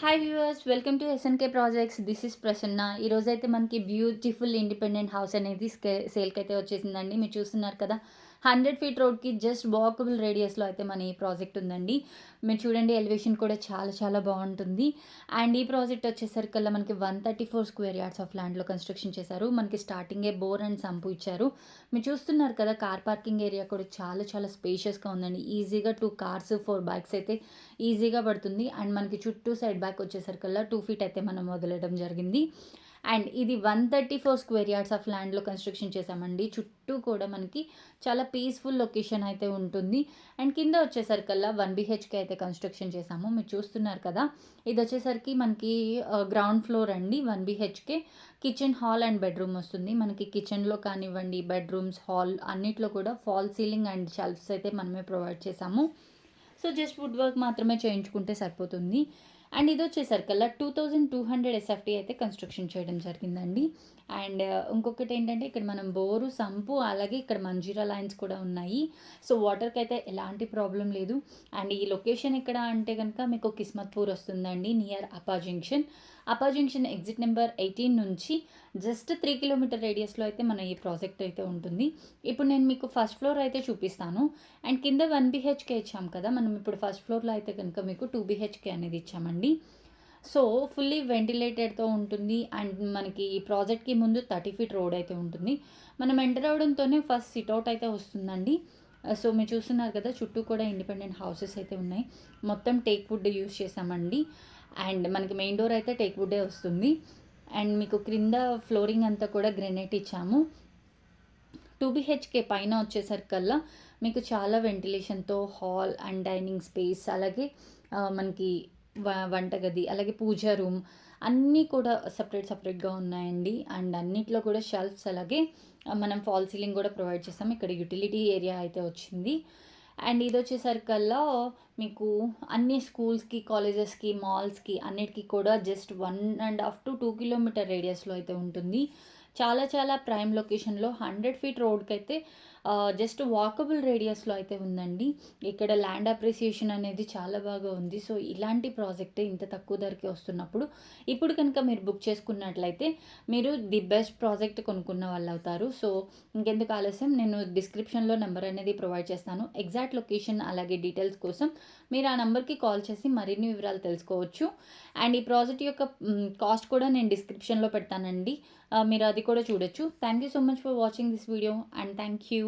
Hi viewers, welcome to SNK projects. This is Prasanna. ఈరోజైతే మనకి beautiful independent house అనేది సేల్కి అయితే వచ్చేసిందండి. మీరు చూస్తున్నారు కదా, 100 ఫీట్ రోడ్కి జస్ట్ వాకబుల్ రేడియస్లో అయితే మన ఈ ప్రాజెక్ట్ ఉందండి. మీరు చూడండి, ఎలివేషన్ కూడా చాలా చాలా బాగుంటుంది. అండ్ ఈ ప్రాజెక్ట్ వచ్చేసరికల్లా మనకి 134 స్క్వేర్ యార్డ్స్ ఆఫ్ ల్యాండ్లో కన్స్ట్రక్షన్ చేశారు. మనకి స్టార్టింగే బోర్ అండ్ సంపు ఇచ్చారు. మీరు చూస్తున్నారు కదా, కార్ పార్కింగ్ ఏరియా కూడా చాలా చాలా స్పేషియస్గా ఉందండి. ఈజీగా 2 కార్స్ 4 బైక్స్ అయితే ఈజీగా పడుతుంది. అండ్ మనకి చుట్టూ సైడ్ బ్యాక్ వచ్చేసరికల్లా 2 ఫీట్ అయితే మనం వదిలేయడం జరిగింది. అండ్ ఇది 134 స్క్వేర్ యార్డ్స్ ఆఫ్ ల్యాండ్లో కన్స్ట్రక్షన్ చేశామండి. చుట్టూ కూడా మనకి చాలా పీస్ఫుల్ లొకేషన్ అయితే ఉంటుంది. అండ్ కింద వచ్చేసరికల్లా 1 BHK అయితే కన్స్ట్రక్షన్ చేశాము. మీరు చూస్తున్నారు కదా, ఇది వచ్చేసరికి మనకి గ్రౌండ్ ఫ్లోర్ అండి. 1 BHK kitchen, hall and bedroom వస్తుంది. మనకి కిచెన్లో కానివ్వండి, బెడ్రూమ్స్, హాల్ అన్నిట్లో కూడా ఫాల్ సీలింగ్ అండ్ షెల్ఫ్స్ అయితే మనమే ప్రొవైడ్ చేశాము. సో జస్ట్ వుడ్ వర్క్ మాత్రమే చేయించుకుంటే సరిపోతుంది. అండ్ ఇది వచ్చేసరికల్లా 2200 SFT అయితే కన్స్ట్రక్షన్ చేయడం జరిగిందండి. అండ్ ఇంకొకటి ఏంటంటే, ఇక్కడ మనం బోరు, సంపు, అలాగే ఇక్కడ మంజీరా లైన్స్ కూడా ఉన్నాయి. సో వాటర్కి అయితే ఎలాంటి ప్రాబ్లం లేదు. అండ్ ఈ లొకేషన్ ఎక్కడ అంటే కనుక మీకు కిస్మత్పూర్ వస్తుందండి, near Appa junction. Appa junction exit number 18 నుంచి జస్ట్ 3 కిలోమీటర్ రేడియస్లో అయితే మన ఈ ప్రాజెక్ట్ అయితే ఉంటుంది. ఇప్పుడు నేను మీకు ఫస్ట్ ఫ్లోర్ అయితే చూపిస్తాను. అండ్ కింద 1 BHK ఇచ్చాం కదా, మనం ఇప్పుడు ఫస్ట్ ఫ్లోర్లో అయితే కనుక మీకు 2 BHK అనేది ఇచ్చామండి. సో ఫుల్లీ వెంటిలేటెడ్తో ఉంటుంది. అండ్ మనకి ఈ ప్రాజెక్ట్కి ముందు 30 ఫీట్ రోడ్ అయితే ఉంటుంది. మనం ఎంటర్ అవడంతోనే ఫస్ట్ సిట్అవుట్ అయితే వస్తుందండి. సో మీరు చూస్తున్నారు కదా, చుట్టూ కూడా ఇండిపెండెంట్ హౌసెస్ అయితే ఉన్నాయి. మొత్తం టేక్ వుడ్ యూస్ చేసామండి. అండ్ మనకి మెయిన్ డోర్ అయితే టేక్ వుడ్డే వస్తుంది. అండ్ మీకు క్రింద ఫ్లోరింగ్ అంతా కూడా గ్రెనైట్ ఇచ్చాము. 2 BHK పైన వచ్చేసరికల్లా మీకు చాలా వెంటిలేషన్తో హాల్ అండ్ డైనింగ్ స్పేస్, అలాగే మనకి వంటగది, అలాగే పూజా రూమ్ అన్నీ కూడా సపరేట్గా ఉన్నాయండి. అండ్ అన్నిట్లో కూడా షెల్ఫ్స్, అలాగే మనం ఫాల్ సీలింగ్ కూడా ప్రొవైడ్ చేసాం. ఇక్కడ యుటిలిటీ ఏరియా అయితే వచ్చింది. అండ్ ఇది వచ్చేసరికల్లా మీకు అన్ని స్కూల్స్కి, కాలేజెస్కి, మాల్స్కి అన్నిటికీ కూడా జస్ట్ 1.5 to 2 కిలోమీటర్ రేడియస్లో అయితే ఉంటుంది. చాలా చాలా ప్రైమ్ లొకేషన్లో 100 ఫీట్ రోడ్కి అయితే జస్ట్ వాకబుల్ రేడియస్లో అయితే ఉందండి. ఇక్కడ ల్యాండ్ అప్రిసియేషన్ అనేది చాలా బాగా ఉంది. సో ఇలాంటి ప్రాజెక్ట్ ఇంత తక్కువ ధరకి వస్తున్నప్పుడు ఇప్పుడు కనుక మీరు బుక్ చేసుకున్నట్లయితే మీరు ది బెస్ట్ ప్రాజెక్ట్ కొనుక్కున్న వాళ్ళు అవుతారు. సో ఇంకెందుకు ఆలస్యం, నేను డిస్క్రిప్షన్లో నెంబర్ అనేది ప్రొవైడ్ చేస్తాను. ఎగ్జాక్ట్ లొకేషన్ అలాగే డీటెయిల్స్ కోసం మీరు ఆ నెంబర్కి కాల్ చేసి మరిన్ని వివరాలు తెలుసుకోవచ్చు. అండ్ ఈ ప్రాజెక్ట్ యొక్క కాస్ట్ కూడా నేను డిస్క్రిప్షన్లో పెడతానండి. మీరు అది కూడా చూడొచ్చు. Thank you so much for watching this video and thank you.